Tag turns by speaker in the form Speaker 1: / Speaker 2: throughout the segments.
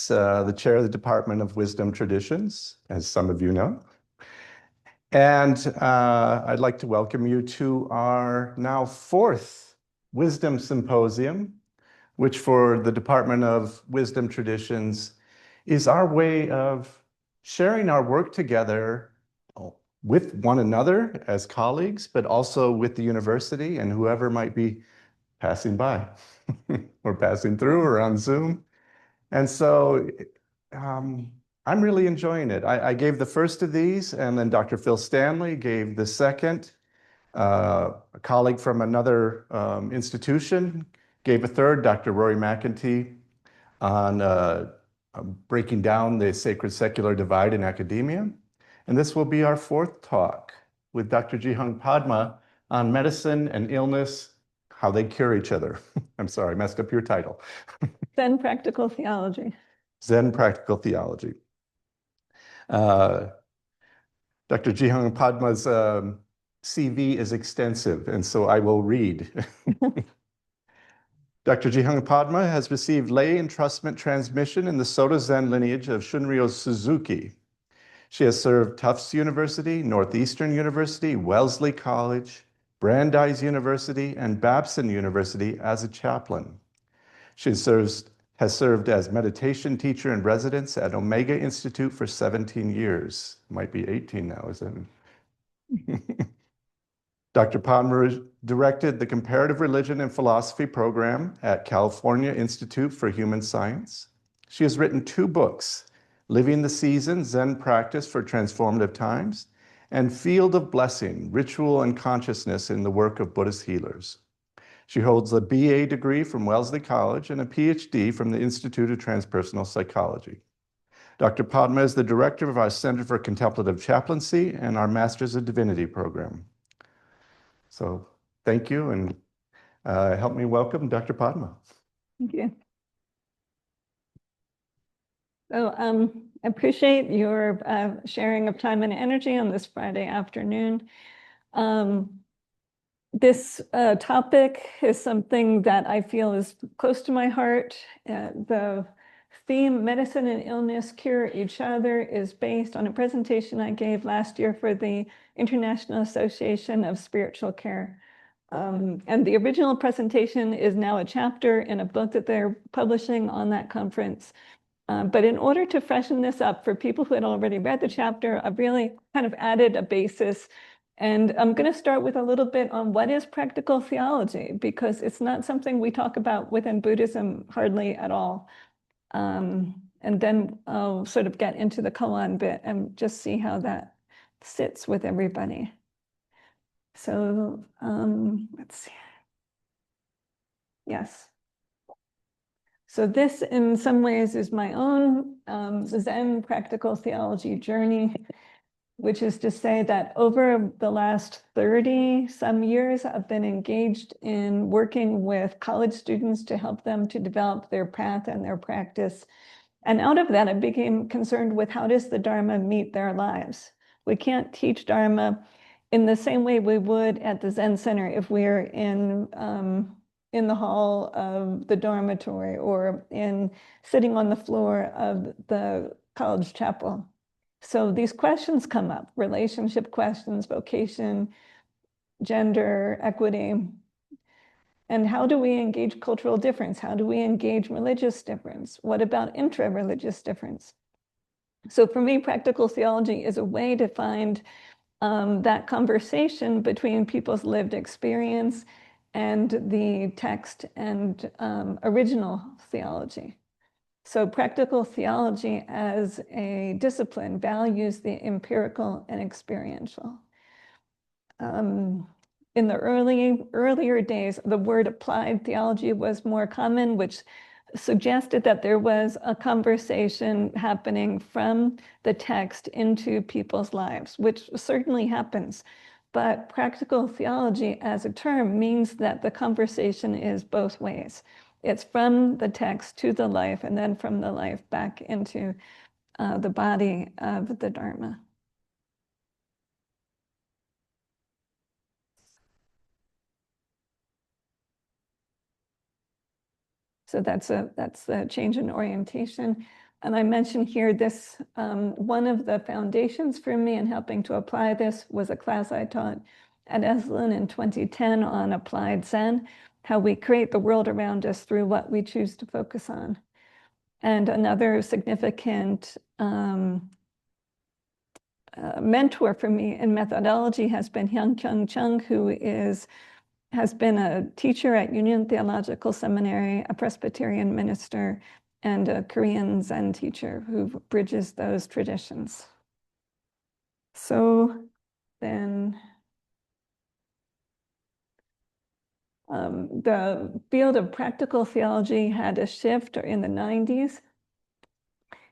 Speaker 1: the chair of the Department of Wisdom Traditions, as some of you know. And I'd like to welcome you to our now fourth Wisdom Symposium, which for the Department of Wisdom Traditions is our way of sharing our work together with one another as colleagues, but also with the university and whoever might be passing by or passing through or on Zoom. And so I'm really enjoying it. I gave the first of these, and then Dr. Phil Stanley gave the second. A colleague from another institution gave a third, Dr. Rory McEntee, on breaking down the sacred-secular divide in academia. And this will be our fourth talk with Dr. Hyang Padma on medicine and illness, how they cure each other. I'm sorry, I messed up your title.
Speaker 2: Zen Practical Theology.
Speaker 1: Zen Practical Theology. Dr. Hyang Padma's CV is extensive, and so I will read. Dr. Hyang Padma has received lay entrustment transmission in the Soto Zen lineage of Shunryo Suzuki. She has served Tufts University, Northeastern University, Wellesley College, Brandeis University, and Babson University as a chaplain. She has served as meditation teacher in residence at Omega Institute for 17 years. Might be 18 now, isn't it? Dr. Padma directed the Comparative Religion and Philosophy program at California Institute for Human Science. She has written 2 books, Living the Season, Zen Practice for Transformative Times, and Field of Blessing, Ritual and Consciousness in the Work of Buddhist Healers. She holds a BA degree from Wellesley College and a PhD from the Institute of Transpersonal Psychology. Dr. Padma is the director of our Center for Contemplative Chaplaincy and our Masters of Divinity program. So thank you, and help me welcome Dr. Padma.
Speaker 2: Thank you. So I appreciate your sharing of time and energy on this Friday afternoon. This topic is something that I feel is close to my heart. The theme, Medicine and Illness Cure Each Other, is based on a presentation I gave last year for the International Association of Spiritual Care. And the original presentation is now a chapter in a book that they're publishing on that conference. But in order to freshen this up for people who had already read the chapter, I've really kind of added a basis. And I'm going to start with a little bit on what is practical theology, because it's not something we talk about within Buddhism hardly at all. And then I'll sort of get into the koan bit and just see how that sits with everybody. So let's see. Yes. So this, in some ways, is my own Zen practical theology journey, which is to say that over the last 30-some years, I've been engaged in working with college students to help them to develop their path and their practice. And out of that, I became concerned with how does the Dharma meet their lives? We can't teach Dharma in the same way we would at the Zen Center if we're in the hall of the dormitory or sitting on the floor of the college chapel. So these questions come up, relationship questions, vocation, gender, equity. And how do we engage cultural difference? How do we engage religious difference? What about intra-religious difference? So for me, practical theology is a way to find that conversation between people's lived experience and the text and original theology. So practical theology as a discipline values the empirical and experiential. In the earlier days, the word applied theology was more common, which suggested that there was a conversation happening from the text into people's lives, which certainly happens. But practical theology as a term means that the conversation is both ways. It's from the text to the life, and then from the life back into the body of the Dharma. So that's the change in orientation. And I mentioned here this, one of the foundations for me in helping to apply this was a class I taught at Esalen in 2010 on applied Zen, how we create the world around us through what we choose to focus on. And another significant mentor for me in methodology has been Hyang Chung, who has been a teacher at Union Theological Seminary, a Presbyterian minister, and a Korean Zen teacher who bridges those traditions. So then the field of practical theology had a shift in the 90s.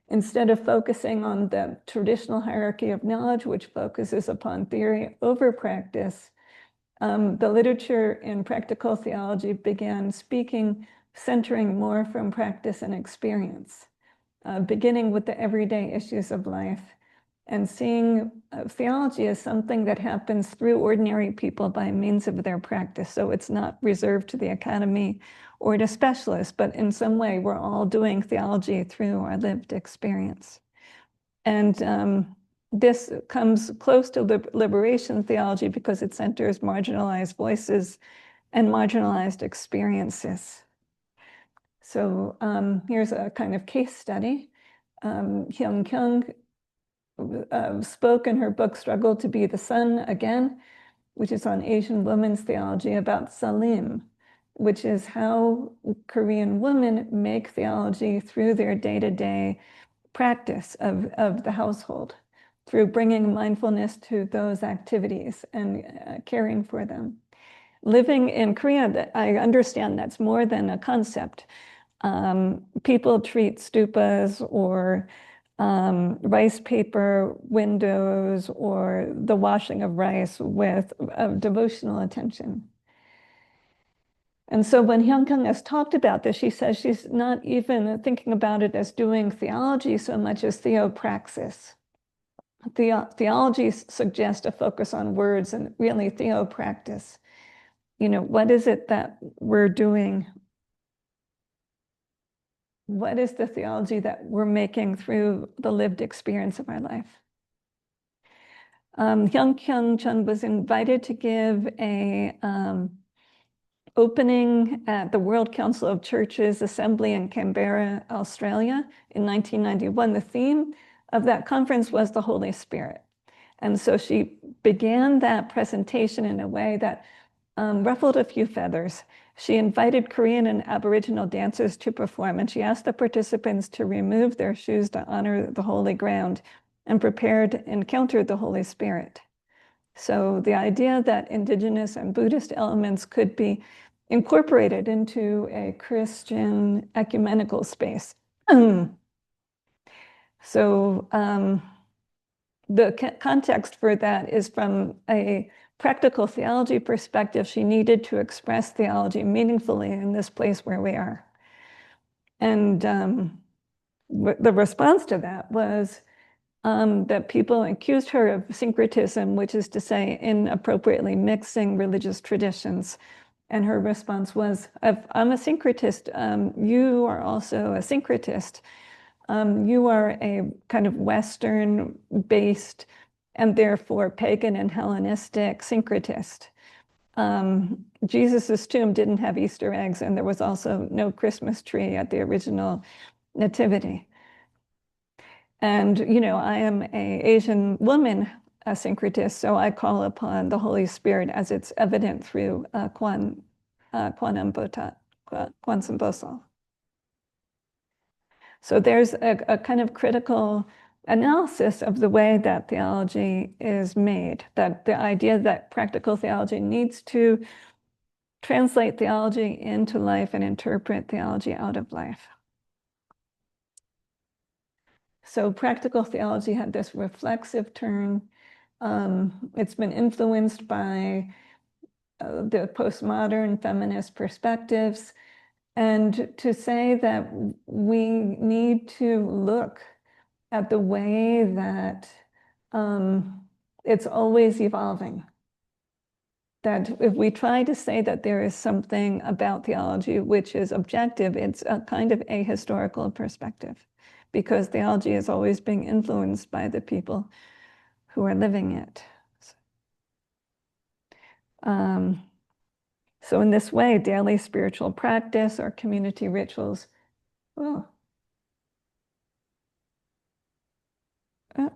Speaker 2: Instead of focusing on the traditional hierarchy of knowledge, which focuses upon theory over practice, the literature in practical theology began centering more from practice and experience, beginning with the everyday issues of life and seeing theology as something that happens through ordinary people by means of their practice. So it's not reserved to the academy or to specialists, but in some way we're all doing theology through our lived experience. And this comes close to liberation theology because it centers marginalized voices and marginalized experiences. So here's a kind of case study. Hyung Kyung spoke in her book, Struggle to be the Sun Again, which is on Asian women's theology, about Salim, which is how Korean women make theology through their day-to-day practice of the household, through bringing mindfulness to those activities and caring for them. Living in Korea, I understand that's more than a concept. People treat stupas or rice paper windows or the washing of rice with devotional attention. And so when Hyung Kyung has talked about this, she says she's not even thinking about it as doing theology so much as theopraxis. Theology suggests a focus on words, and really theopractice. You know, what is it that we're doing? What is the theology that we're making through the lived experience of our life? Hyung Kyung Chun was invited to give a opening at the World Council of Churches Assembly in Canberra, Australia in 1991. The theme of that conference was the Holy Spirit. And so she began that presentation in a way that ruffled a few feathers. She invited Korean and Aboriginal dancers to perform, and she asked the participants to remove their shoes to honor the holy ground and prepare to encounter the Holy Spirit. So the idea that indigenous and Buddhist elements could be incorporated into a Christian ecumenical space. So the context for that is from a practical theology perspective. She needed to express theology meaningfully in this place where we are. And the response to that was that people accused her of syncretism, which is to say inappropriately mixing religious traditions. And her response was, if I'm a syncretist, you are also a syncretist. You are a kind of Western-based and therefore pagan and Hellenistic syncretist. Jesus's tomb didn't have Easter eggs, and there was also no Christmas tree at the original nativity. And, you know, I am an Asian woman, a syncretist, so I call upon the Holy Spirit as it's evident through Kwan Samboso. So there's a kind of critical analysis of the way that theology is made, that the idea that practical theology needs to translate theology into life and interpret theology out of life. So practical theology had this reflexive turn. It's been influenced by the postmodern feminist perspectives. And to say that we need to look at the way that it's always evolving, that if we try to say that there is something about theology which is objective, it's a kind of ahistorical perspective, because theology is always being influenced by the people who are living it. So in this way, daily spiritual practice or community rituals, oh, oh.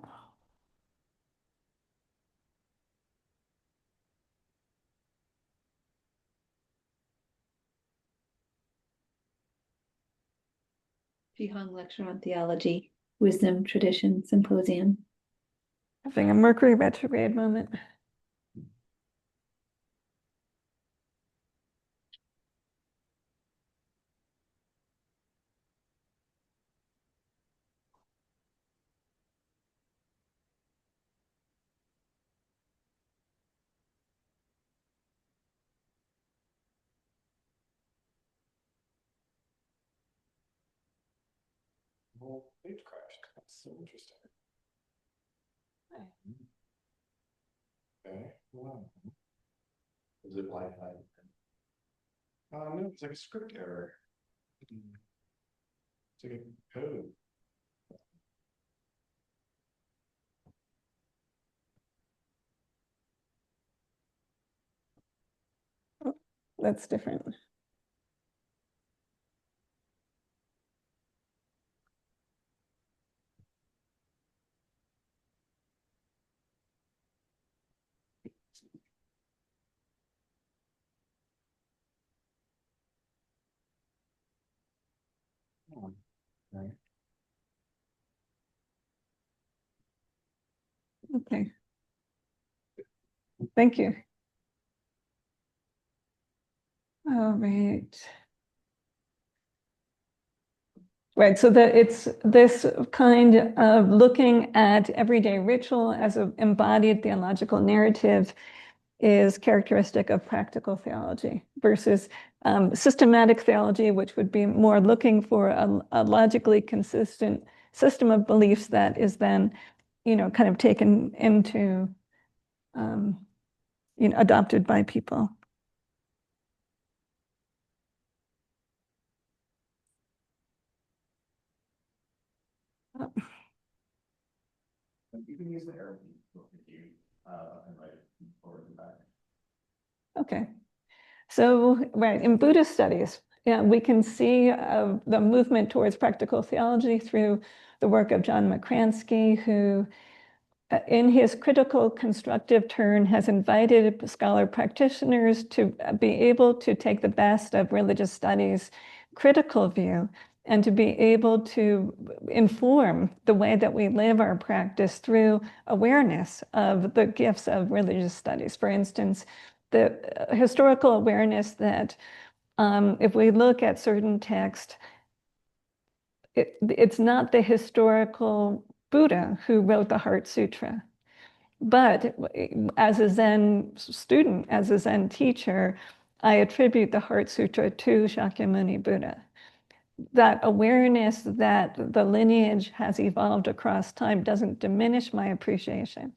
Speaker 3: Hyang lecture on theology, wisdom, tradition, symposium.
Speaker 2: Having a Mercury retrograde moment.
Speaker 1: Well, page crashed. That's so interesting. Okay. Wow. Is it like no, it's like a script error. It's like a code.
Speaker 2: Oh, that's different.
Speaker 1: Oh, right.
Speaker 2: Okay. Thank you. All right. Right, so that it's this kind of looking at everyday ritual as an embodied theological narrative is characteristic of practical theology versus systematic theology, which would be more looking for a logically consistent system of beliefs that is then, kind of taken into, adopted by people.
Speaker 1: You can use the arrow key and write it forward and back.
Speaker 2: Okay. So, right, in Buddhist studies, yeah, we can see the movement towards practical theology through the work of John McCransky, who, in his critical constructive turn, has invited scholar practitioners to be able to take the best of religious studies' critical view and to be able to inform the way that we live our practice through awareness of the gifts of religious studies. For instance, the historical awareness that if we look at certain texts, it's not the historical Buddha who wrote the Heart Sutra. But as a Zen student, as a Zen teacher, I attribute the Heart Sutra to Shakyamuni Buddha. That awareness that the lineage has evolved across time doesn't diminish my appreciation.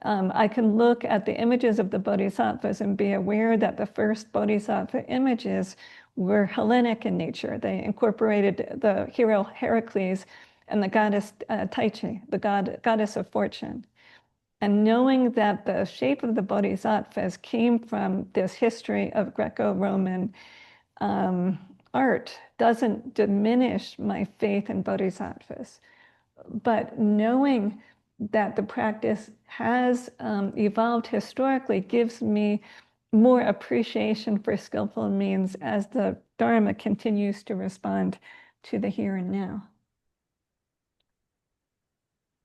Speaker 2: I can look at the images of the bodhisattvas and be aware that the first bodhisattva images were Hellenic in nature. They incorporated the hero Heracles and the goddess Taichi, the goddess of fortune. And knowing that the shape of the bodhisattvas came from this history of Greco-Roman art doesn't diminish my faith in bodhisattvas. But knowing that the practice has evolved historically gives me more appreciation for skillful means as the Dharma continues to respond to the here and now.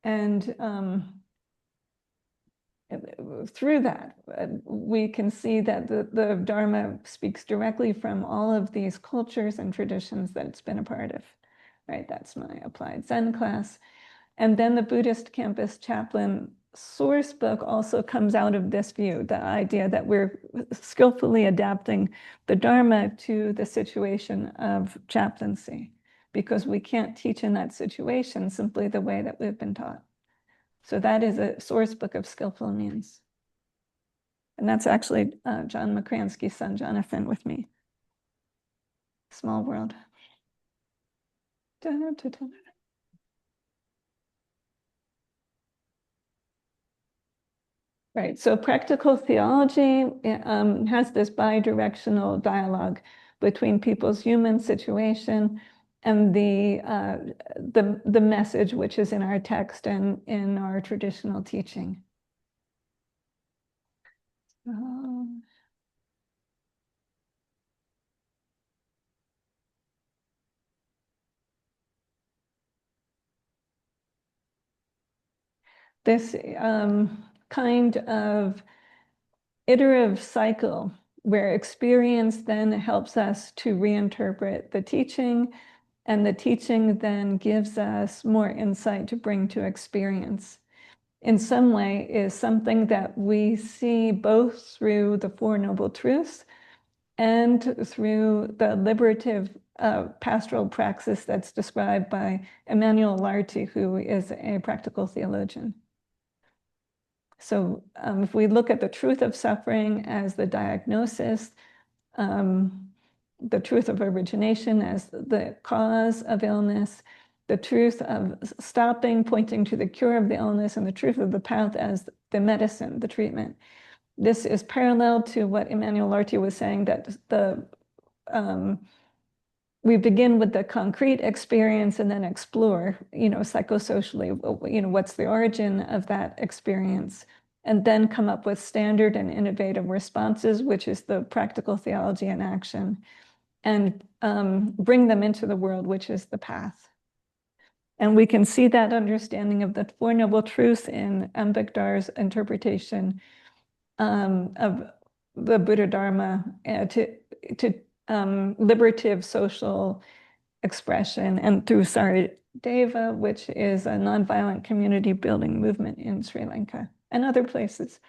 Speaker 2: And through that, we can see that the Dharma speaks directly from all of these cultures and traditions that it's been a part of, right? That's my applied Zen class. And then the Buddhist campus chaplain source book also comes out of this view, the idea that we're skillfully adapting the Dharma to the situation of chaplaincy, because we can't teach in that situation simply the way that we've been taught. So that is a source book of skillful means. And that's actually John McCransky's son, Jonathan, with me. Small world. Da, da, da, da. Right, so practical theology has this bi-directional dialogue between people's human situation and the message which is in our text and in our traditional teaching. This kind of iterative cycle where experience then helps us to reinterpret the teaching, and the teaching then gives us more insight to bring to experience. In some way is something that we see both through the Four Noble Truths and through the liberative pastoral praxis that's described by Emmanuel Larty, who is a practical theologian. So if we look at the truth of suffering as the diagnosis, the truth of origination as the cause of illness, the truth of stopping, pointing to the cure of the illness, and the truth of the path as the medicine, the treatment. This is parallel to what Emmanuel Larty was saying, that we begin with the concrete experience and then explore, psychosocially, what's the origin of that experience, and then come up with standard and innovative responses, which is the practical theology in action, and bring them into the world, which is the path. And we can see that understanding of the Four Noble Truths in Ambedkar's interpretation of the Buddha Dharma to liberative social expression, and through Sarideva, which is a nonviolent community building movement in Sri Lanka and other places.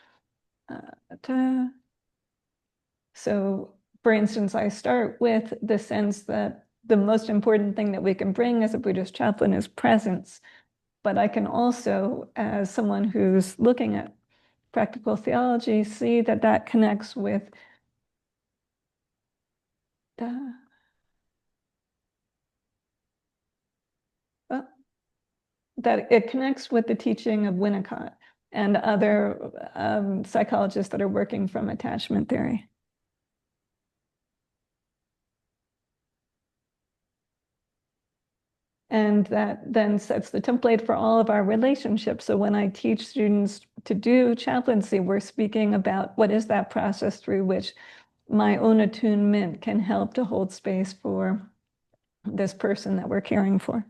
Speaker 2: So, for instance, I start with the sense that the most important thing that we can bring as a Buddhist chaplain is presence. But I can also, as someone who's looking at practical theology, see that that connects with that it connects with the teaching of Winnicott and other psychologists that are working from attachment theory. And that then sets the template for all of our relationships. So when I teach students to do chaplaincy, we're speaking about what is that process through which my own attunement can help to hold space for this person that we're caring for.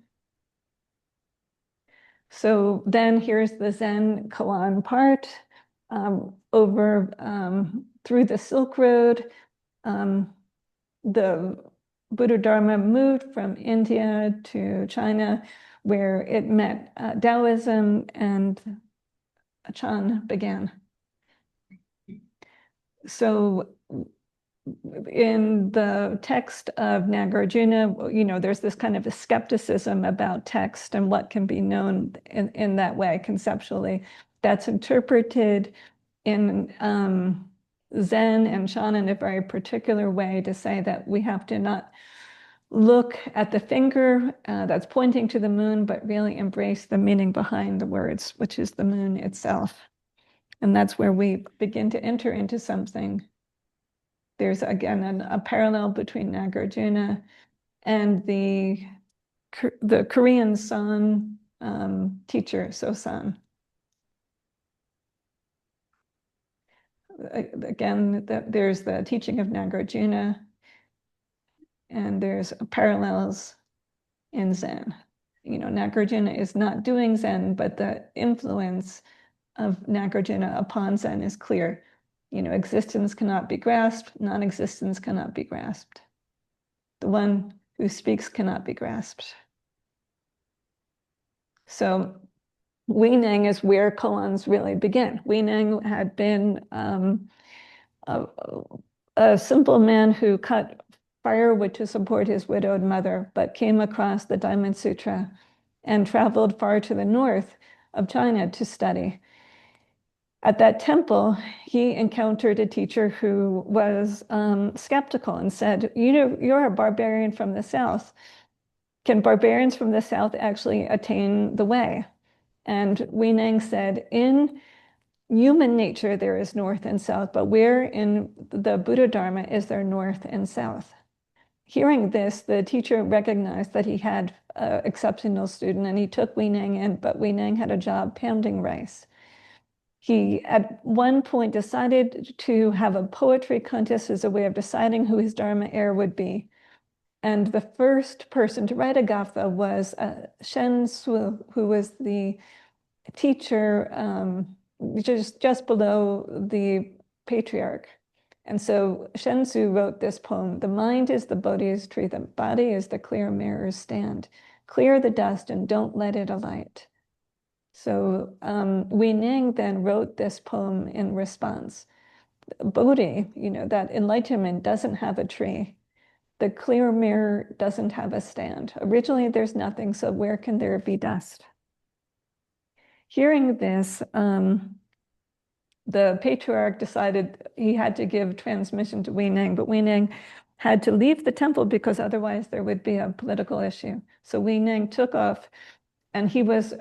Speaker 2: So then here's the Zen koan part. Through the Silk Road, the Buddha Dharma moved from India to China, where it met Taoism, and Chan began. So in the text of Nagarjuna, there's this kind of a skepticism about text and what can be known in that way conceptually. That's interpreted in Zen and Chan in a very particular way to say that we have to not look at the finger that's pointing to the moon, but really embrace the meaning behind the words, which is the moon itself. And that's where we begin to enter into something. There's again a parallel between Nagarjuna and the Korean San teacher, Sosan. Again, there's the teaching of Nagarjuna, and there's parallels in Zen. Nagarjuna is not doing Zen, but the influence of Nagarjuna upon Zen is clear. Existence cannot be grasped, non-existence cannot be grasped. The one who speaks cannot be grasped. So weaning is where koans really begin. Weaning had been a simple man who cut firewood to support his widowed mother, but came across the Diamond Sutra and traveled far to the north of China to study. At that temple, he encountered a teacher who was skeptical and said, you're a barbarian from the south. Can barbarians from the south actually attain the way? And Huineng said, in human nature, there is north and south, but where in the Buddha Dharma is there north and south? Hearing this, the teacher recognized that he had an exceptional student, and he took Huineng in, but Huineng had a job pounding rice. He, at one point, decided to have a poetry contest as a way of deciding who his Dharma heir would be. And the first person to write a gatha was Shen Su, who was the teacher just below the patriarch. And so Shen Su wrote this poem: the mind is the Bodhi's tree, the body is the clear mirror's stand. Clear the dust and don't let it alight. So Huineng then wrote this poem in response. Bodhi, that enlightenment doesn't have a tree. The clear mirror doesn't have a stand. Originally, there's nothing, so where can there be dust? Hearing this, the patriarch decided he had to give transmission to Huineng, but Huineng had to leave the temple because otherwise there would be a political issue. So Huineng took off, and he was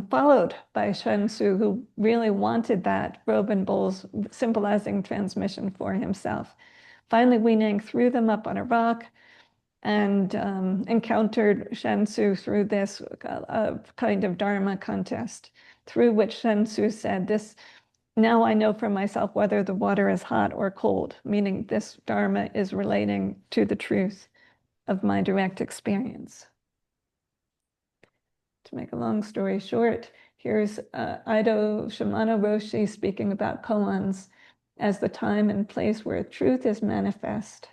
Speaker 2: followed by Shen Su, who really wanted that robe and bowls symbolizing transmission for himself. Finally, Huineng threw them up on a rock and encountered Shen Su through this kind of Dharma contest, through which Shen Su said, now I know for myself whether the water is hot or cold, meaning this Dharma is relating to the truth of my direct experience. To make a long story short, here's Ido Shimano Roshi speaking about koans as the time and place where truth is manifest.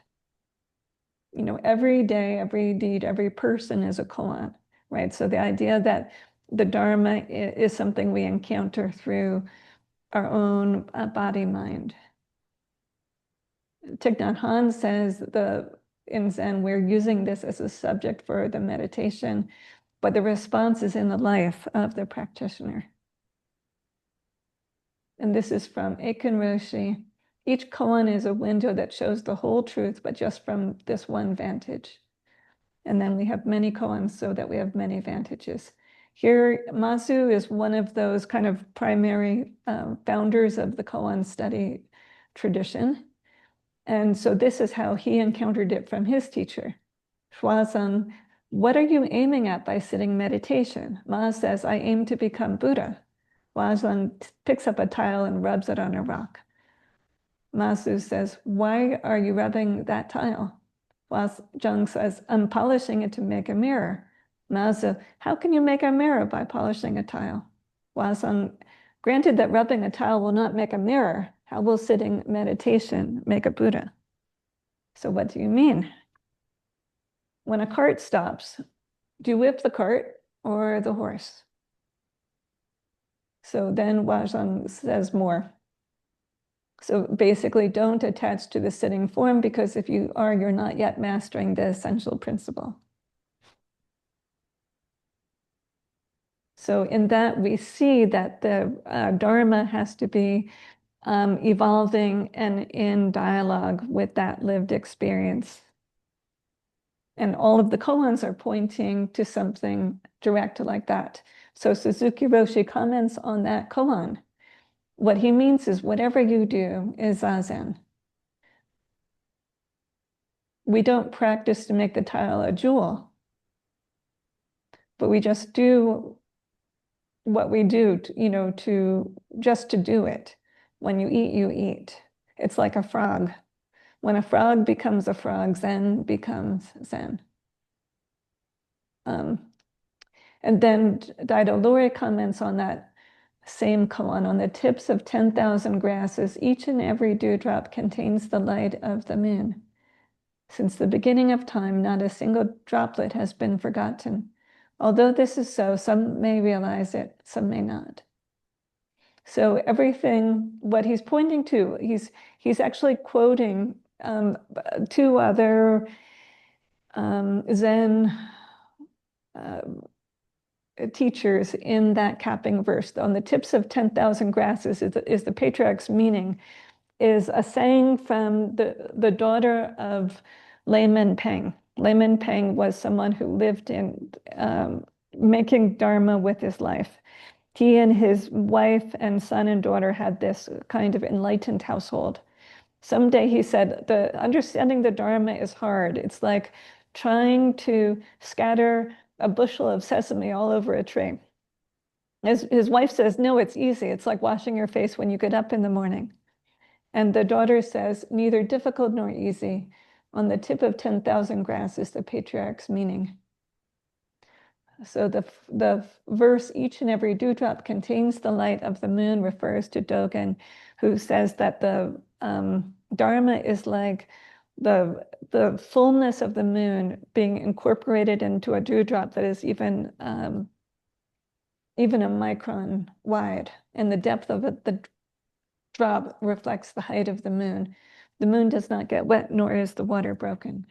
Speaker 2: Every day, every deed, every person is a koan, right? So the idea that the Dharma is something we encounter through our own body-mind. Thich Nhat Hanh says in Zen, we're using this as a subject for the meditation, but the response is in the life of the practitioner. And this is from Eiken Roshi. Each koan is a window that shows the whole truth, but just from this one vantage. And then we have many koans so that we have many vantages. Here, Mazu is one of those kind of primary founders of the koan study tradition. And so this is how he encountered it from his teacher. Shuazan, what are you aiming at by sitting meditation? Ma says, I aim to become Buddha. Huazan picks up a tile and rubs it on a rock. Mazu says, why are you rubbing that tile? Huazan says, I'm polishing it to make a mirror. Mazu, how can you make a mirror by polishing a tile? Huazan, granted that rubbing a tile will not make a mirror, how will sitting meditation make a Buddha? So what do you mean? When a cart stops, do you whip the cart or the horse? So then Huazan says more. So basically, don't attach to the sitting form, because if you are, you're not yet mastering the essential principle. So in that, we see that the Dharma has to be evolving and in dialogue with that lived experience. And all of the koans are pointing to something direct like that. So Suzuki Roshi comments on that koan. What he means is whatever you do is zazen. We don't practice to make the tile a jewel, but we just do what we do, just to do it. When you eat, you eat. It's like a frog. When a frog becomes a frog, Zen becomes Zen. And then Daido Lori comments on that same koan. On the tips of 10,000 grasses, each and every dewdrop contains the light of the moon. Since the beginning of time, not a single droplet has been forgotten. Although this is so, some may realize it, some may not. So everything, what he's pointing to, he's actually quoting two other Zen teachers in that capping verse. On the tips of 10,000 grasses is the patriarch's meaning, is a saying from the daughter of Layman Peng. Layman Peng was someone who lived in making Dharma with his life. He and his wife and son and daughter had this kind of enlightened household. Someday he said, understanding the Dharma is hard. It's like trying to scatter a bushel of sesame all over a tree. His wife says, no, it's easy. It's like washing your face when you get up in the morning. And the daughter says, neither difficult nor easy. On the tip of 10,000 grasses, the patriarch's meaning. So the verse, each and every dewdrop contains the light of the moon, refers to Dogen, who says that the Dharma is like the fullness of the moon being incorporated into a dewdrop that is even a micron wide, and the depth of the drop reflects the height of the moon. The moon does not get wet, nor is the water broken.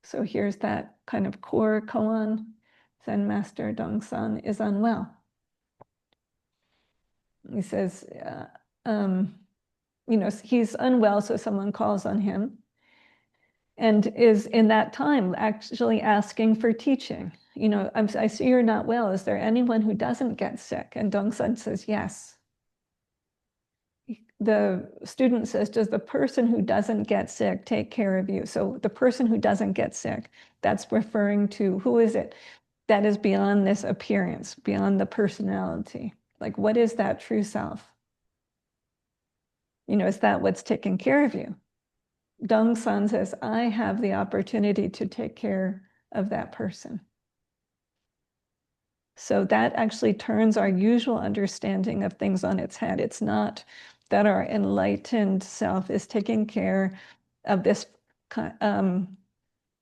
Speaker 2: So here's that kind of core koan. Zen Master Dongshan is unwell. He says, he's unwell, so someone calls on him and is in that time actually asking for teaching. I see you're not well. Is there anyone who doesn't get sick? And Dongshan says, yes. The student says, does the person who doesn't get sick take care of you? So the person who doesn't get sick, that's referring to, who is it that is beyond this appearance, beyond the personality? Like, what is that true self? Is that what's taking care of you? Dongshan says, I have the opportunity to take care of that person. So that actually turns our usual understanding of things on its head. It's not that our enlightened self is taking care of this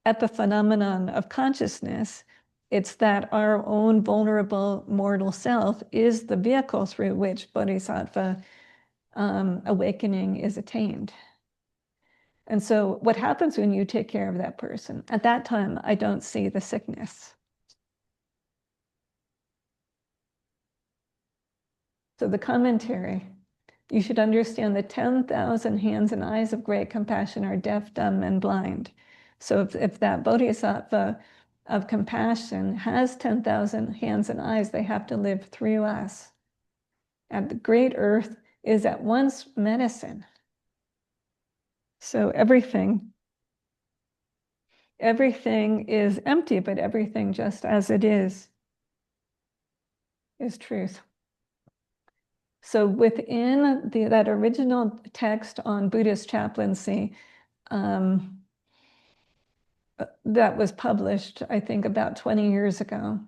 Speaker 2: epiphenomenon of consciousness. It's that our own vulnerable mortal self is the vehicle through which bodhisattva awakening is attained. And so what happens when you take care of that person? At that time, I don't see the sickness. So the commentary, you should understand the 10,000 hands and eyes of great compassion are deaf, dumb, and blind. So if that bodhisattva of compassion has 10,000 hands and eyes, they have to live through us. And the great earth is at once medicine. So everything is empty, but everything just as it is truth. So within that original text on Buddhist chaplaincy, that was published, I think, about 20 years ago.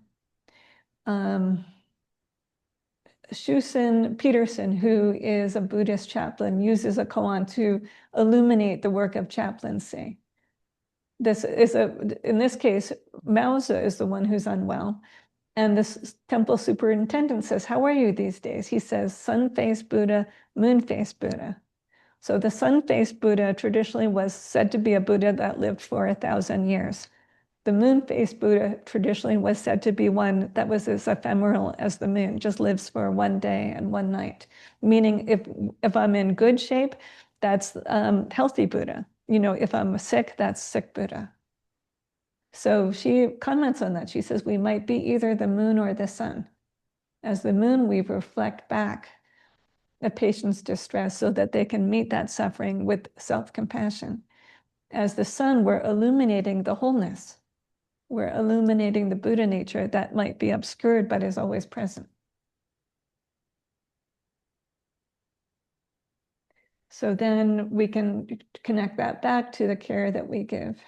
Speaker 2: Shusen Peterson, who is a Buddhist chaplain, uses a koan to illuminate the work of chaplaincy. In this case, Maoza is the one who's unwell. And this temple superintendent says, how are you these days? He says, sun-faced Buddha, moon-faced Buddha. So the sun-faced Buddha traditionally was said to be a Buddha that lived for 1,000 years. The moon-faced Buddha traditionally was said to be one that was as ephemeral as the moon, just lives for one day and one night. Meaning if I'm in good shape, that's healthy Buddha. If I'm sick, that's sick Buddha. So she comments on that. She says, we might be either the moon or the sun. As the moon, we reflect back a patient's distress so that they can meet that suffering with self-compassion. As the sun, we're illuminating the wholeness. We're illuminating the Buddha nature that might be obscured but is always present. So then we can connect that back to the care that we give.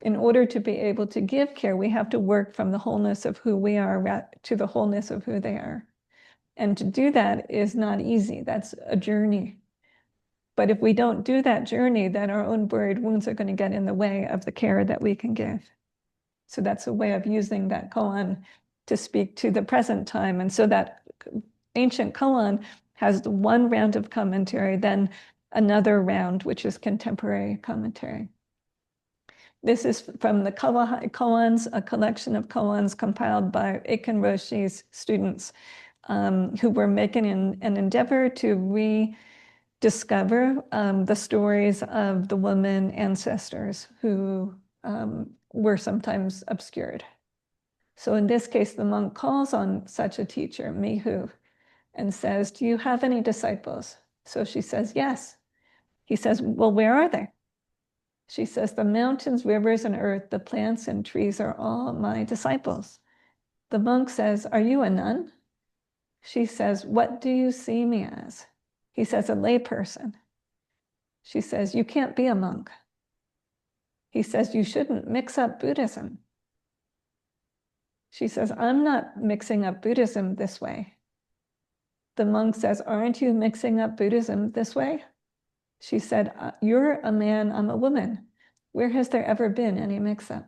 Speaker 2: In order to be able to give care, we have to work from the wholeness of who we are to the wholeness of who they are. And to do that is not easy. That's a journey. But if we don't do that journey, then our own buried wounds are going to get in the way of the care that we can give. So that's a way of using that koan to speak to the present time. And so that ancient koan has one round of commentary, then another round, which is contemporary commentary. This is from the koans, a collection of koans compiled by Eiken Roshi's students who were making an endeavor to rediscover the stories of the women ancestors who were sometimes obscured. So in this case, the monk calls on such a teacher, Mihu, and says, "Do you have any disciples?" So she says, "Yes." He says, "Well, where are they?" She says, "The mountains, rivers, and earth, the plants and trees are all my disciples." The monk says, "Are you a nun?" She says, "What do you see me as?" He says, "A layperson." She says, "You can't be a monk." He says, "You shouldn't mix up Buddhism." She says, "I'm not mixing up Buddhism this way." The monk says, "Aren't you mixing up Buddhism this way?" She said, "You're a man, I'm a woman. Where has there ever been any mix-up?"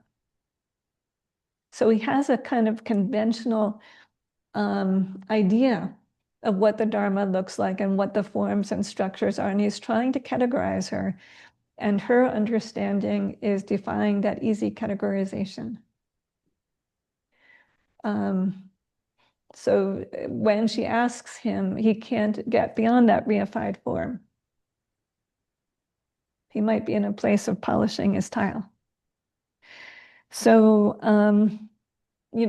Speaker 2: So he has a kind of conventional idea of what the Dharma looks like and what the forms and structures are, and he's trying to categorize her, and her understanding is defying that easy categorization. So when she asks him, he can't get beyond that reified form. He might be in a place of polishing his tile. So,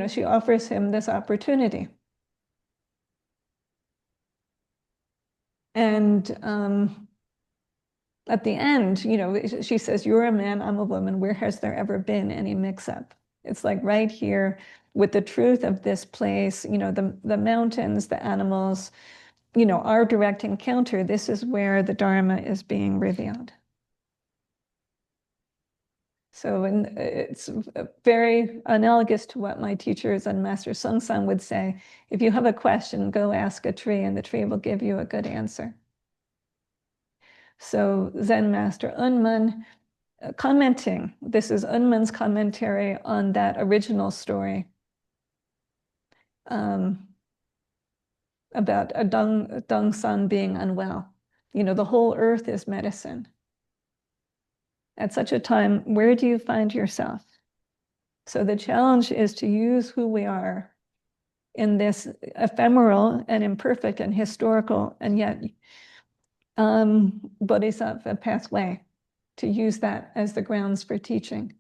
Speaker 2: she offers him this opportunity. And at the end, she says, "You're a man, I'm a woman. Where has there ever been any mix-up?" It's like right here with the truth of this place, the mountains, the animals, our direct encounter, this is where the Dharma is being revealed. So it's very analogous to what my teachers and Master Sung San would say. If you have a question, go ask a tree and the tree will give you a good answer. So Zen Master Unman commenting, this is Unman's commentary on that original story about a Dongshan being unwell. The whole earth is medicine. At such a time, where do you find yourself? So the challenge is to use who we are in this ephemeral and imperfect and historical and yet bodhisattva pathway, to use that as the grounds for teaching.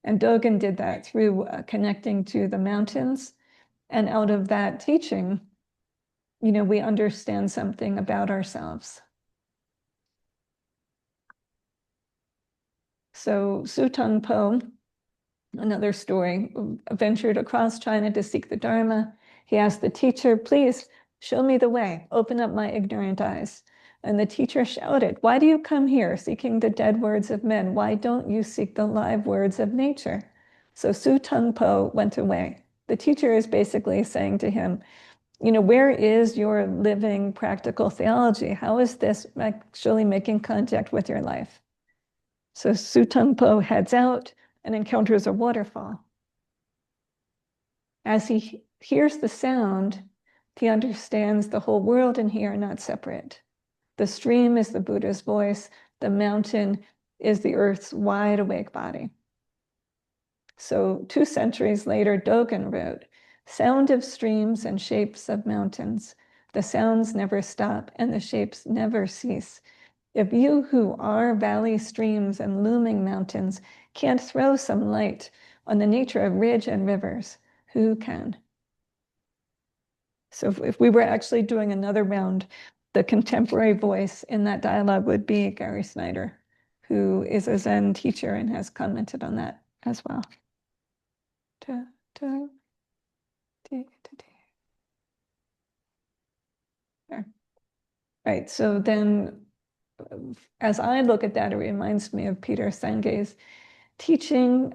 Speaker 2: And Dogen did that through connecting to the mountains. And out of that teaching, we understand something about ourselves. So Su Tongpo, another story, ventured across China to seek the Dharma. He asked the teacher, "Please show me the way, open up my ignorant eyes." And the teacher shouted, "Why do you come here seeking the dead words of men? Why don't you seek the live words of nature?" So Su Tongpo went away. The teacher is basically saying to him, where is your living practical theology? How is this actually making contact with your life? So Su Tongpo heads out and encounters a waterfall. As he hears the sound, he understands the whole world and he are not separate. The stream is the Buddha's voice. The mountain is the earth's wide awake body. So 2 centuries later, Dogen wrote, "Sound of streams and shapes of mountains. The sounds never stop and the shapes never cease. If you who are valley streams and looming mountains can't throw some light on the nature of ridge and rivers, who can?" So if we were actually doing another round, the contemporary voice in that dialogue would be Gary Snyder, who is a Zen teacher and has commented on that as well. Right, so then as I look at that, it reminds me of Peter Senge's teaching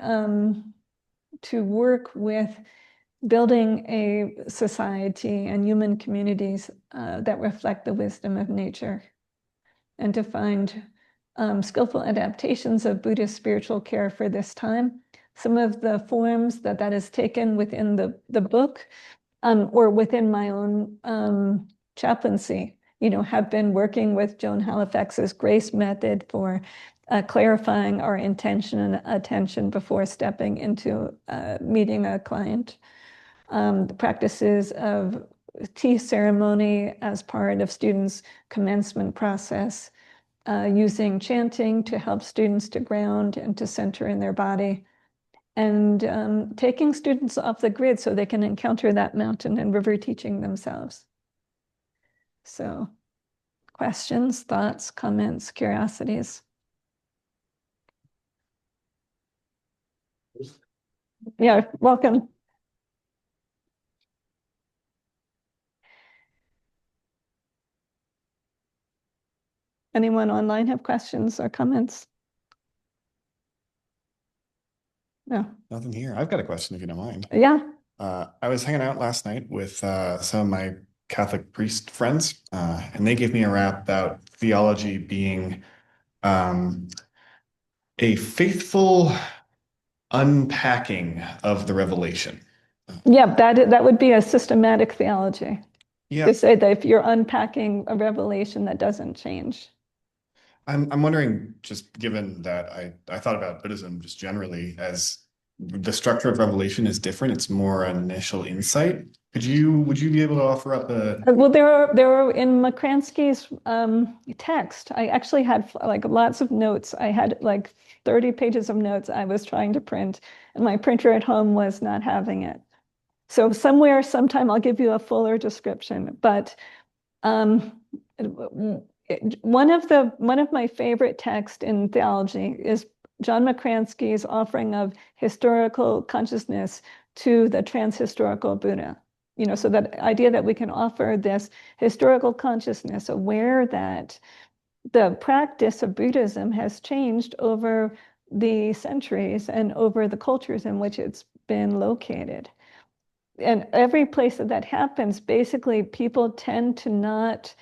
Speaker 2: to work with building a society and human communities that reflect the wisdom of nature, and to find skillful adaptations of Buddhist spiritual care for this time. Some of the forms that is taken within the book or within my own chaplaincy have been working with Joan Halifax's grace method for clarifying our intention and attention before stepping into meeting a client. The practices of tea ceremony as part of students' commencement process, using chanting to help students to ground and to center in their body, and taking students off the grid so they can encounter that mountain and river teaching themselves. So, questions, thoughts, comments, curiosities? Yeah, welcome. Anyone online have questions or comments? No.
Speaker 4: Nothing here. I've got a question if you don't mind.
Speaker 2: Yeah.
Speaker 4: I was hanging out last night with some of my Catholic priest friends, and they gave me a rap about theology being a faithful unpacking of the revelation.
Speaker 2: Yeah, that would be a systematic theology.
Speaker 4: Yeah.
Speaker 2: To say that if you're unpacking a revelation, that doesn't change.
Speaker 4: I'm wondering, just given that I thought about Buddhism just generally as the structure of revelation is different. It's more initial insight. Would you be able to offer up a?
Speaker 2: Well, there are in McCransky's text. I actually had like lots of notes. I had like 30 pages of notes I was trying to print, and my printer at home was not having it. So somewhere, sometime, I'll give you a fuller description. But one of my favorite texts in theology is John McCransky's offering of historical consciousness to the transhistorical Buddha. So that idea that we can offer this historical consciousness, aware that the practice of Buddhism has changed over the centuries and over the cultures in which it's been located. And every place that happens, basically, people tend to not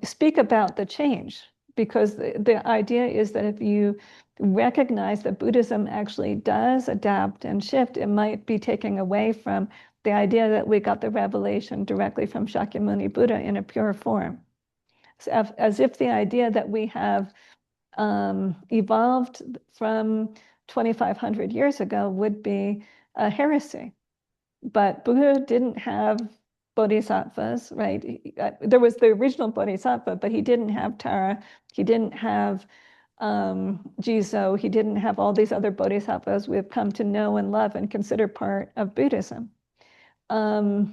Speaker 2: speak about the change, because the idea is that if you recognize that Buddhism actually does adapt and shift, it might be taking away from the idea that we got the revelation directly from Shakyamuni Buddha in a pure form. So as if the idea that we have evolved from 2,500 years ago would be a heresy. But Buddha didn't have bodhisattvas, right? There was the original bodhisattva, but he didn't have Tara. He didn't have Jizo. He didn't have all these other bodhisattvas we've come to know and love and consider part of Buddhism. So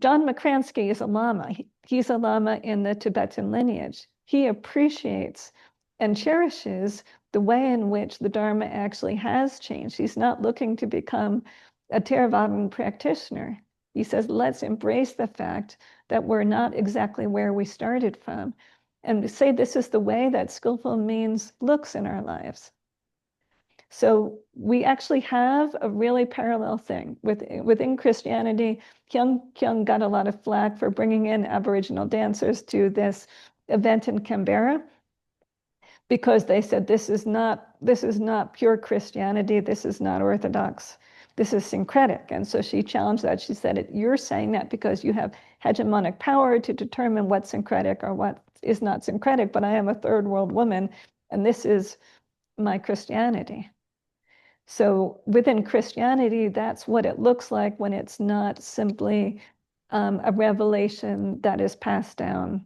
Speaker 2: John McCransky is a Lama. He's a Lama in the Tibetan lineage. He appreciates and cherishes the way in which the Dharma actually has changed. He's not looking to become a Theravadan practitioner. He says, let's embrace the fact that we're not exactly where we started from, and say this is the way that skillful means looks in our lives. So we actually have a really parallel thing within Christianity. Kyung got a lot of flack for bringing in Aboriginal dancers to this event in Canberra, because they said this is not pure Christianity, this is not Orthodox, this is syncretic. And so she challenged that. She said, you're saying that because you have hegemonic power to determine what's syncretic or what is not syncretic, but I am a third world woman, and this is my Christianity. So within Christianity, that's what it looks like when it's not simply a revelation that is passed down.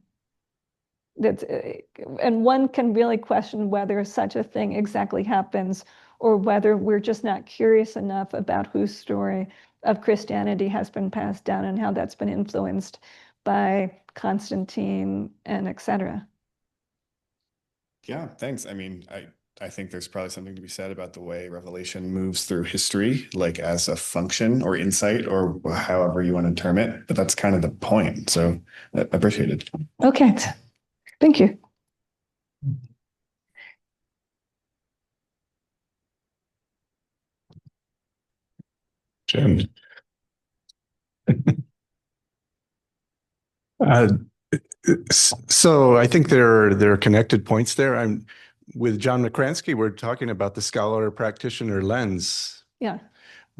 Speaker 2: And one can really question whether such a thing exactly happens, or whether we're just not curious enough about whose story of Christianity has been passed down and how that's been influenced by Constantine and etc.
Speaker 4: Yeah, thanks. I mean, I think there's probably something to be said about the way revelation moves through history, like as a function or insight or however you want to term it. But that's kind of the point. So I appreciate it.
Speaker 2: Okay. Thank you.
Speaker 5: Jen. So I think there are connected points there. With John McCransky, we're talking about the scholar practitioner lens.
Speaker 2: Yeah.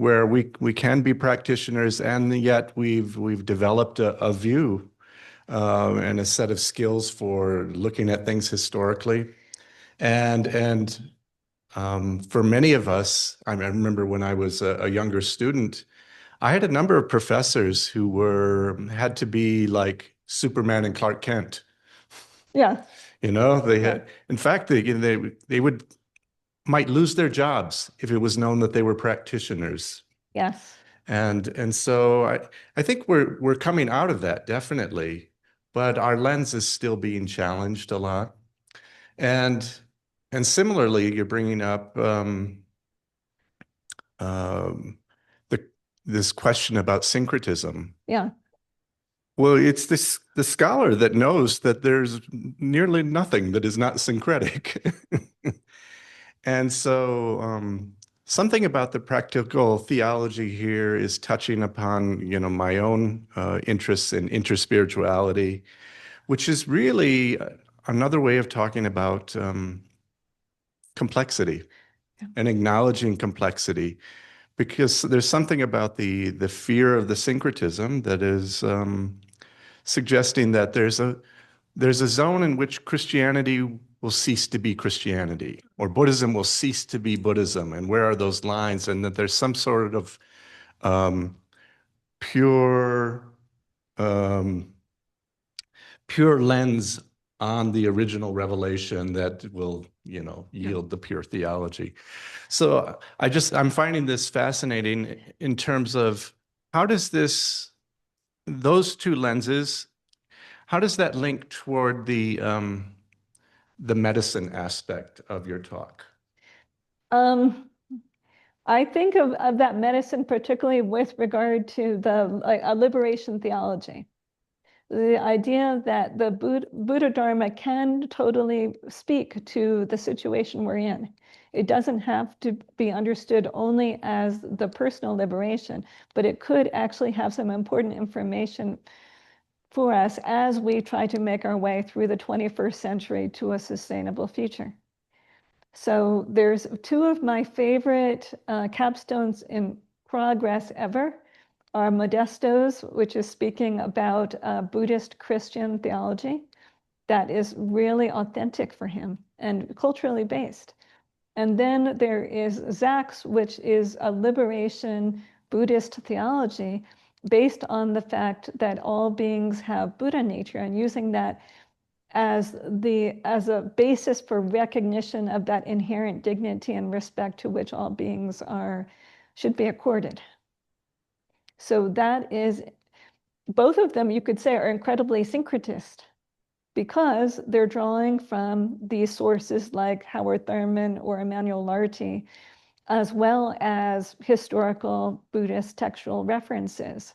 Speaker 5: where we can be practitioners, and yet we've developed a view and a set of skills for looking at things historically. And for many of us, I remember when I was a younger student, I had a number of professors who had to be like Superman and Clark Kent.
Speaker 2: Yeah.
Speaker 5: They had, in fact, they might lose their jobs if it was known that they were practitioners.
Speaker 2: Yes.
Speaker 5: And so I think we're coming out of that, definitely, but our lens is still being challenged a lot. And similarly, you're bringing up this question about syncretism.
Speaker 2: Yeah.
Speaker 5: Well, it's the scholar that knows that there's nearly nothing that is not syncretic. And so something about the practical theology here is touching upon, my own interests in interspirituality, which is really another way of talking about complexity and acknowledging complexity, because there's something about the fear of the syncretism that is suggesting that there's a zone in which Christianity will cease to be Christianity, or Buddhism will cease to be Buddhism, and where are those lines? And that there's some sort of pure lens on the original revelation that will, yield the pure theology. So I'm finding this fascinating in terms of how does those two lenses, how does that link toward the medicine aspect of your talk?
Speaker 2: I think of that medicine particularly with regard to a liberation theology. The idea that the Buddha Dharma can totally speak to the situation we're in. It doesn't have to be understood only as the personal liberation, but it could actually have some important information for us as we try to make our way through the 21st century to a sustainable future. So there's two of my favorite capstones in progress ever are Modesto's, which is speaking about Buddhist Christian theology that is really authentic for him and culturally based. And then there is Zach's, which is a liberation Buddhist theology based on the fact that all beings have Buddha nature, and using that as a basis for recognition of that inherent dignity and respect to which all beings should be accorded. So that is, both of them you could say are incredibly syncretist, because they're drawing from these sources like Howard Thurman or Emmanuel Larty, as well as historical Buddhist textual references.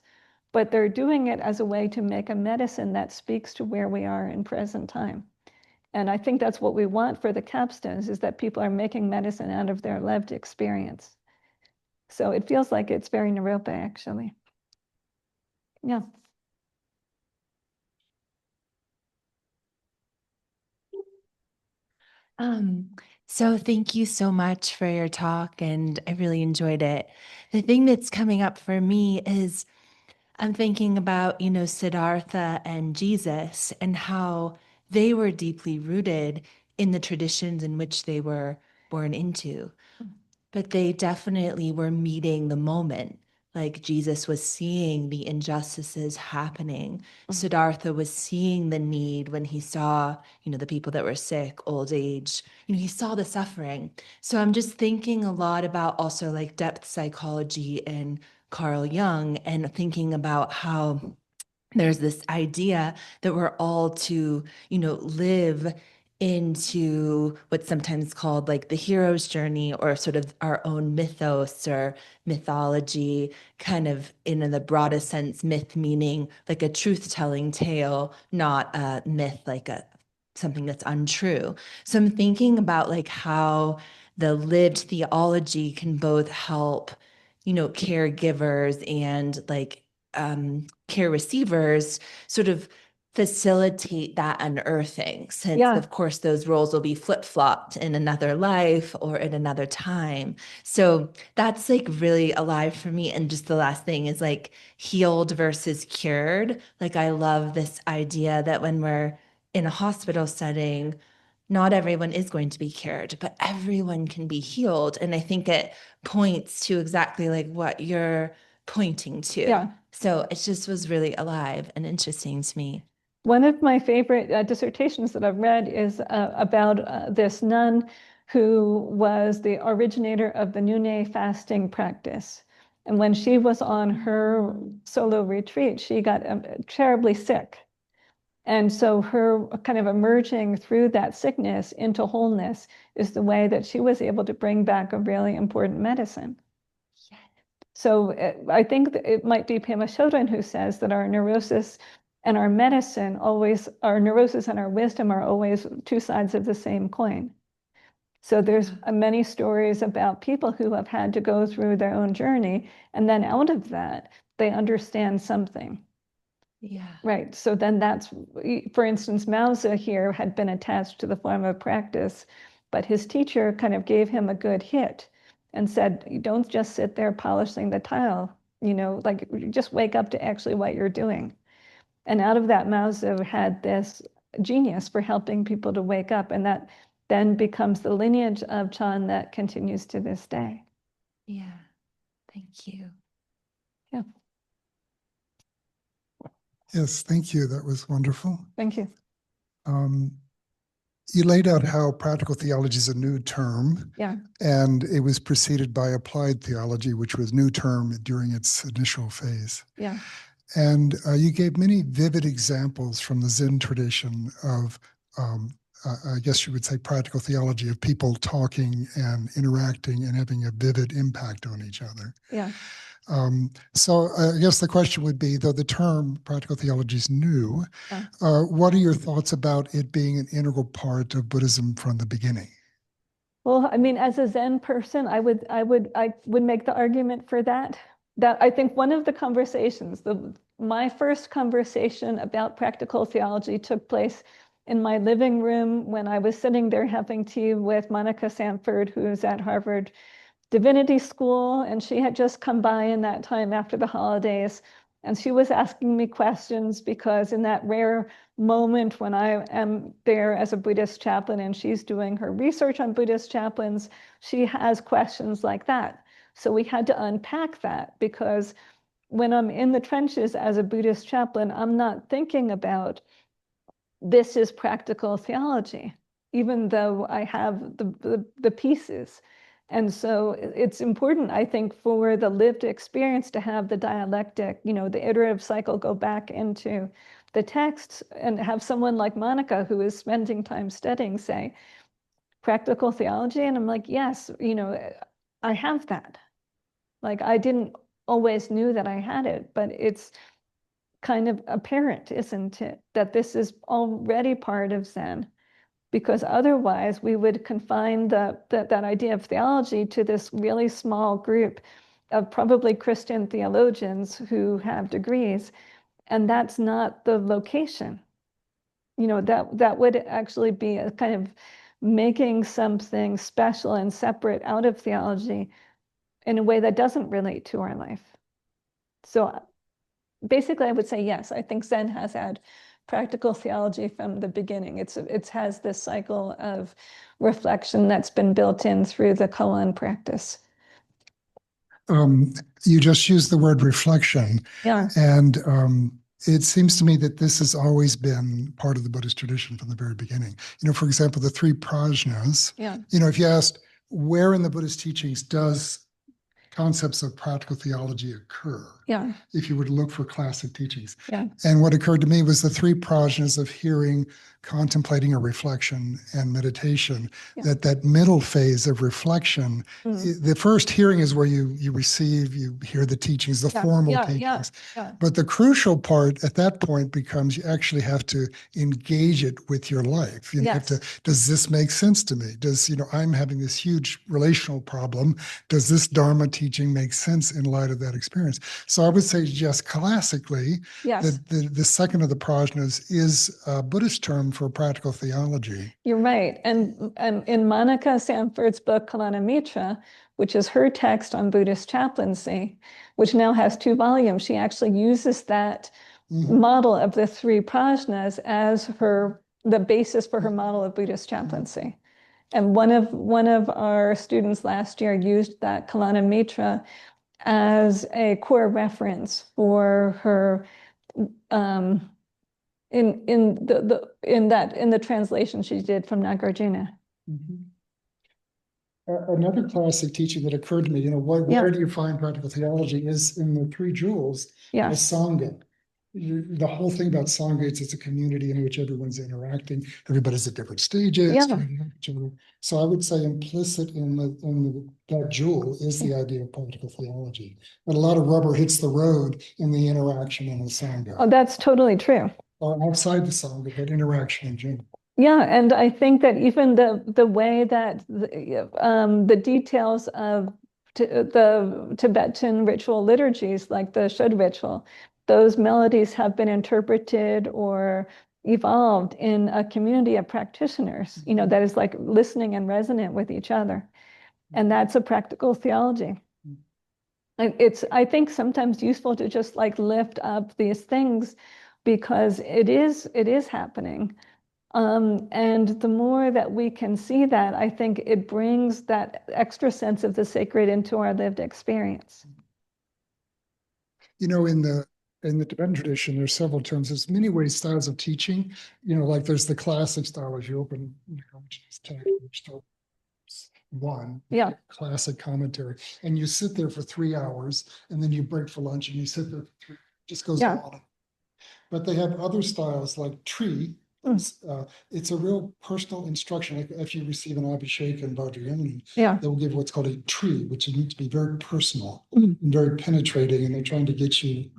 Speaker 2: But they're doing it as a way to make a medicine that speaks to where we are in present time. And I think that's what we want for the capstones, is that people are making medicine out of their lived experience. So it feels like it's very Naropa, actually. Yeah.
Speaker 6: So thank you so much for your talk, and I really enjoyed it. The thing that's coming up for me is I'm thinking about, Siddhartha and Jesus and how they were deeply rooted in the traditions in which they were born into. But they definitely were meeting the moment. Like Jesus was seeing the injustices happening. Siddhartha was seeing the need when he saw, the people that were sick, old age, he saw the suffering. So I'm just thinking a lot about also like depth psychology and Carl Jung, and thinking about how there's this idea that we're all to, live into what's sometimes called like the hero's journey, or sort of our own mythos or mythology, kind of in the broadest sense, myth meaning like a truth-telling tale, not a myth like something that's untrue. So I'm thinking about like how the lived theology can both help, caregivers and like care receivers sort of facilitate that unearthing, since
Speaker 2: Yeah.
Speaker 6: of course those roles will be flip-flopped in another life or in another time. So that's like really alive for me. And just the last thing is like healed versus cured. Like I love this idea that when we're in a hospital setting, not everyone is going to be cured, but everyone can be healed. And I think it points to exactly like what you're pointing to.
Speaker 2: Yeah.
Speaker 6: So it just was really alive and interesting to me.
Speaker 2: One of my favorite dissertations that I've read is about this nun who was the originator of the noonday fasting practice. And when she was on her solo retreat, she got terribly sick. And so her kind of emerging through that sickness into wholeness is the way that she was able to bring back a really important medicine.
Speaker 6: Yeah.
Speaker 2: So I think that it might be Pema Chodron who says that our neurosis and our medicine always, our neurosis and our wisdom are always two sides of the same coin. So there's many stories about people who have had to go through their own journey, and then out of that, they understand something.
Speaker 6: Yeah.
Speaker 2: Right. So then that's, for instance, Mauza here had been attached to the form of practice, but his teacher kind of gave him a good hit and said, you don't just sit there polishing the tile, like just wake up to actually what you're doing. And out of that, Mauza had this genius for helping people to wake up. And that then becomes the lineage of Chan that continues to this day.
Speaker 6: Yeah. Thank you.
Speaker 2: Yeah.
Speaker 7: Yes, thank you. That was wonderful.
Speaker 2: Thank you.
Speaker 7: You laid out how practical theology is a new term.
Speaker 2: Yeah.
Speaker 7: And it was preceded by applied theology, which was new term during its initial phase.
Speaker 2: Yeah.
Speaker 7: And you gave many vivid examples from the Zen tradition of, I guess you would say, practical theology, of people talking and interacting and having a vivid impact on each other.
Speaker 2: Yeah.
Speaker 7: So I guess the question would be, though the term practical theology is new,
Speaker 2: Yeah.
Speaker 7: what are your thoughts about it being an integral part of Buddhism from the beginning?
Speaker 2: Well, I mean, as a Zen person, I would make the argument for that. That I think one of the conversations, my first conversation about practical theology took place in my living room when I was sitting there having tea with Monica Sanford, who's at Harvard Divinity School, and she had just come by in that time after the holidays. And she was asking me questions because in that rare moment when I am there as a Buddhist chaplain and she's doing her research on Buddhist chaplains, she has questions like that. So we had to unpack that, because when I'm in the trenches as a Buddhist chaplain, I'm not thinking about this is practical theology, even though I have the pieces. And so it's important, I think, for the lived experience to have the dialectic, the iterative cycle go back into the texts, and have someone like Monica, who is spending time studying, say, practical theology. And I'm like, yes, I have that. Like, I didn't always knew that I had it, but it's kind of apparent, isn't it, that this is already part of Zen? Because otherwise we would confine that idea of theology to this really small group of probably Christian theologians who have degrees, and that's not the location. That would actually be a kind of making something special and separate out of theology in a way that doesn't relate to our life. So basically, I would say yes, I think Zen has had practical theology from the beginning. It has this cycle of reflection that's been built in through the koan practice.
Speaker 7: You just used the word reflection.
Speaker 2: Yeah.
Speaker 7: And it seems to me that this has always been part of the Buddhist tradition from the very beginning. For example, the three prajnas.
Speaker 2: Yeah.
Speaker 7: If you asked where in the Buddhist teachings does concepts of practical theology occur,
Speaker 2: Yeah.
Speaker 7: if you were to look for classic teachings.
Speaker 2: Yeah.
Speaker 7: And what occurred to me was the three prajnas of hearing, contemplating, or reflection, and meditation.
Speaker 2: Yeah.
Speaker 7: That middle phase of reflection, the first hearing is where you receive, you hear the teachings, the formal teachings.
Speaker 2: Yeah.
Speaker 7: But the crucial part at that point becomes you actually have to engage it with your life. You have to, does this make sense to me? Does, I'm having this huge relational problem. Does this Dharma teaching teaching makes sense in light of that experience. So I would say just classically,
Speaker 2: Yes,
Speaker 7: the second of the prajnas is a Buddhist term for practical theology.
Speaker 2: you're right. And in Monica Sanford's book, Kalanamitra, which is her text on Buddhist chaplaincy, which now has 2 volumes, she actually uses that model of the 3 prajnas as the basis for her model of Buddhist chaplaincy. And one of our students last year used that Kalanamitra as a core reference for her in the translation she did from Nagarjuna.
Speaker 7: Another classic teaching that occurred to me, where do you find practical theology is in the 3 jewels, the Sangha. The whole thing about Sangha is it's a community in which everyone's interacting. Everybody's at different stages. So I would say implicit in that jewel is the idea of practical theology. But a lot of rubber hits the road in the interaction in the Sangha.
Speaker 2: Oh, that's totally true.
Speaker 7: Or outside the Sangha, but interaction in general.
Speaker 2: Yeah, and I think that even the way that the details of the Tibetan ritual liturgies, like the Shud ritual, those melodies have been interpreted or evolved in a community of practitioners, that is like listening and resonant with each other. And that's a practical theology. It's, I think, sometimes useful to just like lift up these things because it is happening. And the more that we can see that, I think it brings that extra sense of the sacred into our lived experience.
Speaker 7: In the Tibetan tradition, there's several terms. There's many ways, styles of teaching. Like there's the classic style as you open, which is text, which starts 1, classic commentary, and you sit there for 3 hours, and then you break for lunch, and you sit there for 3. Just goes on. But they have other styles like tree. It's a real personal instruction. Like if you receive an abhishek and Vajrayana, they will give what's called a tree, which needs to be very personal and very penetrating. And they're trying to get you,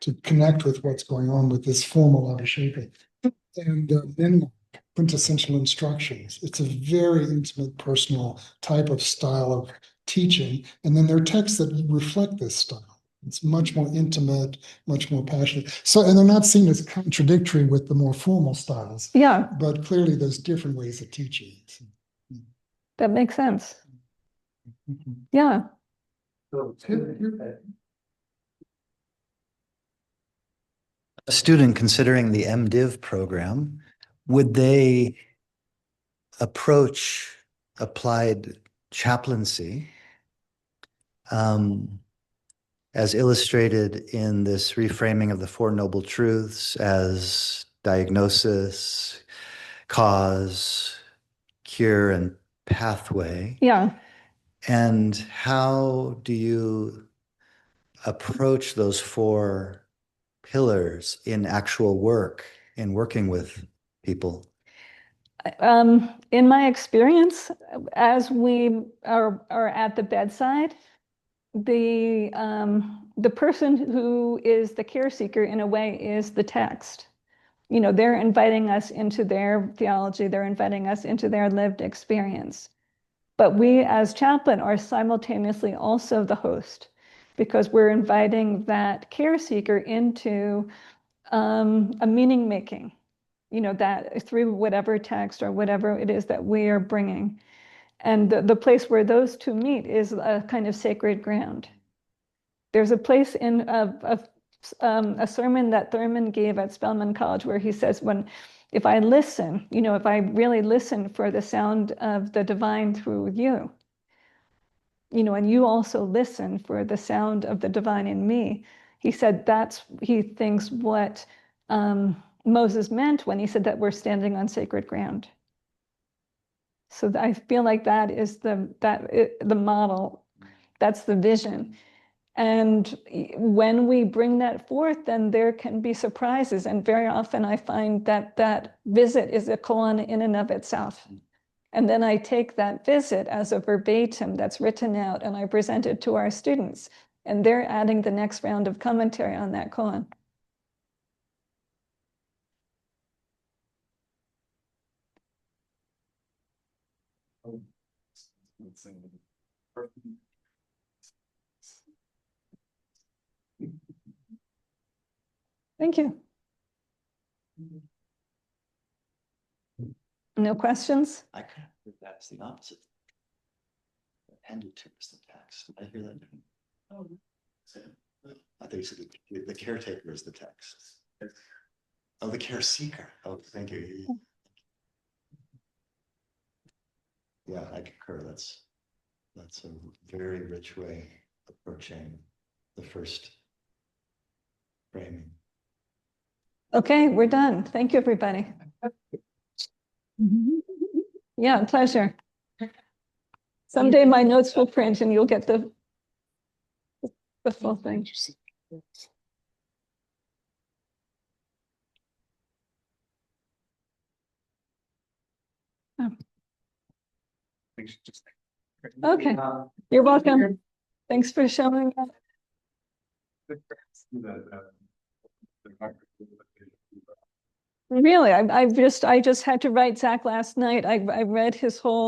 Speaker 7: to connect with what's going on with this formal abhishek. And then quintessential instructions. It's a very intimate, personal type of style of teaching. And then there are texts that reflect this style. It's much more intimate, much more passionate. So, and they're not seen as contradictory with the more formal styles. But clearly there's different ways of teaching.
Speaker 2: That makes sense.
Speaker 8: A student considering the MDiv program, would they approach applied chaplaincy as illustrated in this reframing of the 4 Noble Truths as diagnosis, cause, cure, and pathway? And how do you approach those 4 pillars in actual work, in working with people?
Speaker 2: In my experience, as we are at the bedside, the person who is the care seeker in a way is the text. They're inviting us into their theology, they're inviting us into their lived experience. But we as chaplain are simultaneously also the host because we're inviting that care seeker into a meaning making, that through whatever text or whatever it is that we are bringing. And the place where those 2 meet is a kind of sacred ground. There's a place in a sermon that Thurman gave at Spelman College where he says, if I listen, if I really listen for the sound of the divine through you, and you also listen for the sound of the divine in me, he said he thinks what Moses meant when he said that we're standing on sacred ground. So I feel like that is the model, that's the vision. And when we bring that forth, then there can be surprises. And very often I find that visit is a koan in and of itself. And then I take that visit as a verbatim that's written out and I present it to our students. And they're adding the next round of commentary on that koan. Thank you. No questions?
Speaker 8: I kind of heard that's the opposite. The pendative is the text. Did I hear that? Oh. I think so the caretaker is the text. Oh, the care seeker. Oh, thank you. Yeah, I concur. That's a very rich way of approaching the first framing.
Speaker 2: Okay, we're done. Thank you, everybody. Yeah, pleasure. Someday my notes will print and you'll get the full thing. Okay, you're welcome. Thanks for showing up. Really, I just had to write Zach last night. I read his whole